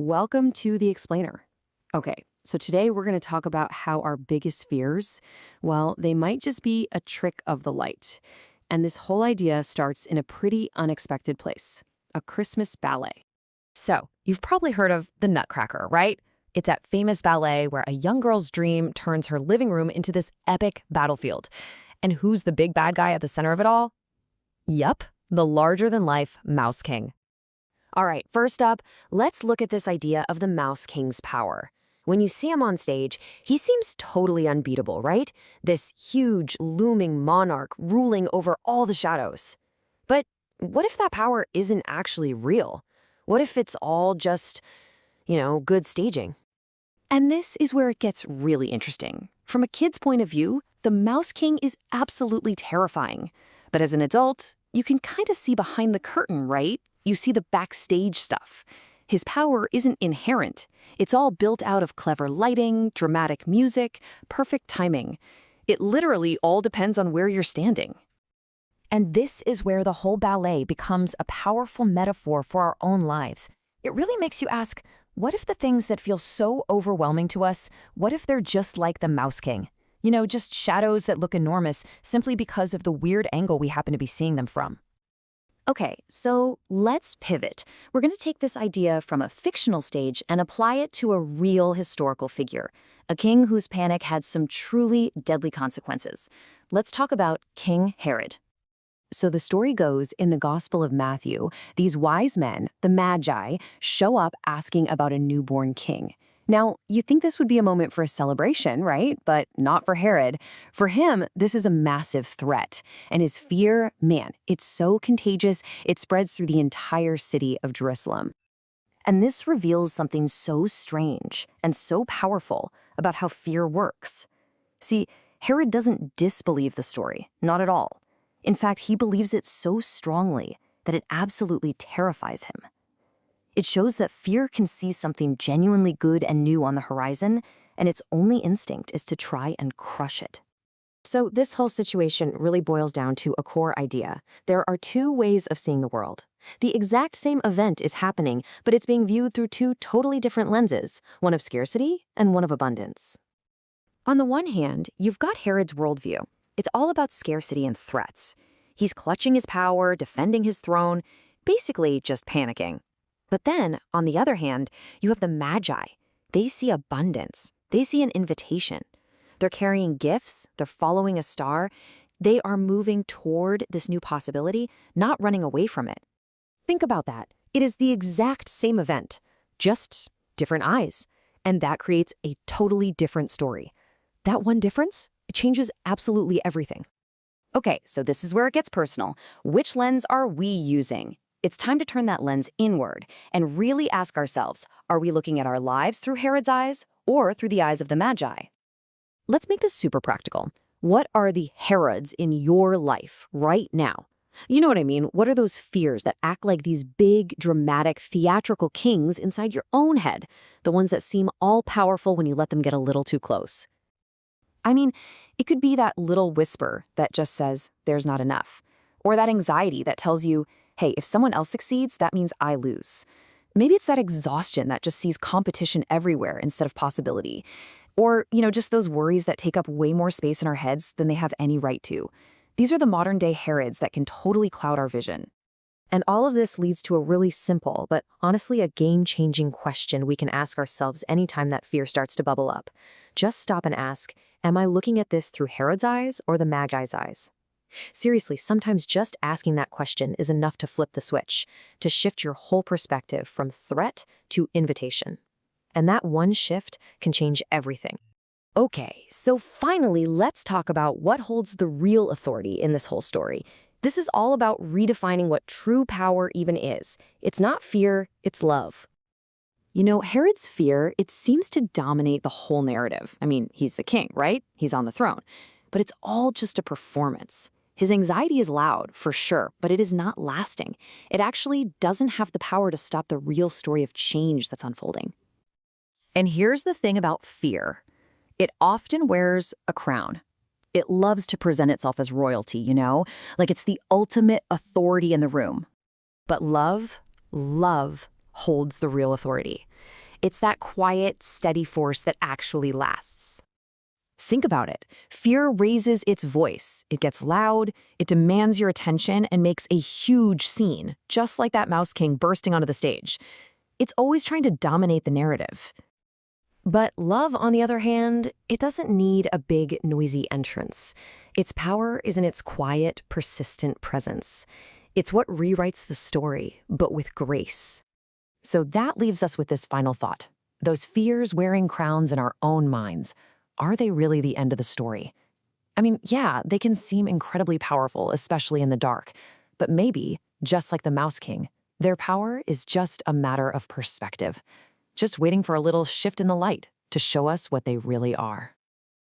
welcome to The Explainer. Okay, so today we're going to talk about how our biggest fears, well, they might just be a trick of the light. And this whole idea starts in a pretty unexpected place, a Christmas ballet. So, you've probably heard of the Nutcracker, right? It's that famous ballet where a young girl's dream turns her living room into this epic battlefield. And who's the big bad guy at the center of it all? Yup, the larger-than-life Mouse King. All right, first up, let's look at this idea of the Mouse King's power. When you see him on stage, he seems totally unbeatable, right? This huge, looming monarch ruling over all the shadows. But what if that power isn't actually real? What if it's all just, good staging? And this is where it gets really interesting. From a kid's point of view, the Mouse King is absolutely terrifying. But as an adult, you can kind of see behind the curtain, right? You see the backstage stuff. His power isn't inherent. It's all built out of clever lighting, dramatic music, perfect timing. It literally all depends on where you're standing. And this is where the whole ballet becomes a powerful metaphor for our own lives. It really makes you ask, what if the things that feel so overwhelming to us, what if they're just like the Mouse King? Just shadows that look enormous simply because of the weird angle we happen to be seeing them from. Okay, so let's pivot. We're going to take this idea from a fictional stage and apply it to a real historical figure, a king whose panic had some truly deadly consequences. Let's talk about King Herod. So the story goes, in the Gospel of Matthew, these wise men, the Magi, show up asking about a newborn king. Now, you'd think this would be a moment for a celebration, right? But not for Herod. For him, this is a massive threat. And his fear, man, it's so contagious, it spreads through the entire city of Jerusalem. And this reveals something so strange and so powerful about how fear works. See, Herod doesn't disbelieve the story, not at all. In fact, he believes it so strongly that it absolutely terrifies him. It shows that fear can see something genuinely good and new on the horizon, and its only instinct is to try and crush it. So this whole situation really boils down to a core idea. There are two ways of seeing the world. The exact same event is happening, but it's being viewed through two totally different lenses, one of scarcity and one of abundance. On the one hand, you've got Herod's worldview. It's all about scarcity and threats. He's clutching his power, defending his throne, basically just panicking. But then, on the other hand, you have the Magi. They see abundance. They see an invitation. They're carrying gifts. They're following a star. They are moving toward this new possibility, not running away from it. Think about that. It is the exact same event, just different eyes. And that creates a totally different story. That one difference, it changes absolutely everything. Okay, so this is where it gets personal. Which lens are we using? It's time to turn that lens inward and really ask ourselves, are we looking at our lives through Herod's eyes or through the eyes of the Magi? Let's make this super practical. What are the Herods in your life right now? You know what I mean? What are those fears that act like these big, dramatic, theatrical kings inside your own head? The ones that seem all-powerful when you let them get a little too close. I mean, it could be that little whisper that just says, there's not enough. Or that anxiety that tells you, hey, if someone else succeeds, that means I lose. Maybe it's that exhaustion that just sees competition everywhere instead of possibility. Or, just those worries that take up way more space in our heads than they have any right to. These are the modern-day Herods that can totally cloud our vision. And all of this leads to a really simple, but honestly a game-changing question we can ask ourselves anytime that fear starts to bubble up. Just stop and ask, am I looking at this through Herod's eyes or the Magi's eyes? Seriously, sometimes just asking that question is enough to flip the switch, to shift your whole perspective from threat to invitation. And that one shift can change everything. Okay, so finally, let's talk about what holds the real authority in this whole story. This is all about redefining what true power even is. It's not fear, it's love. Herod's fear, it seems to dominate the whole narrative. I mean, he's the king, right? He's on the throne. But it's all just a performance. His anxiety is loud, for sure, but it is not lasting. It actually doesn't have the power to stop the real story of change that's unfolding. And here's the thing about fear. It often wears a crown. It loves to present itself as royalty, like it's the ultimate authority in the room. But love holds the real authority. It's that quiet, steady force that actually lasts. Think about it. Fear raises its voice. It gets loud, it demands your attention, and makes a huge scene, just like that Mouse King bursting onto the stage. It's always trying to dominate the narrative. But love, on the other hand, it doesn't need a big, noisy entrance. Its power is in its quiet, persistent presence. It's what rewrites the story, but with grace. So that leaves us with this final thought. Those fears wearing crowns in our own minds, are they really the end of the story? I mean, yeah, they can seem incredibly powerful, especially in the dark. But maybe, just like the Mouse King, their power is just a matter of perspective. Just waiting for a little shift in the light to show us what they really are.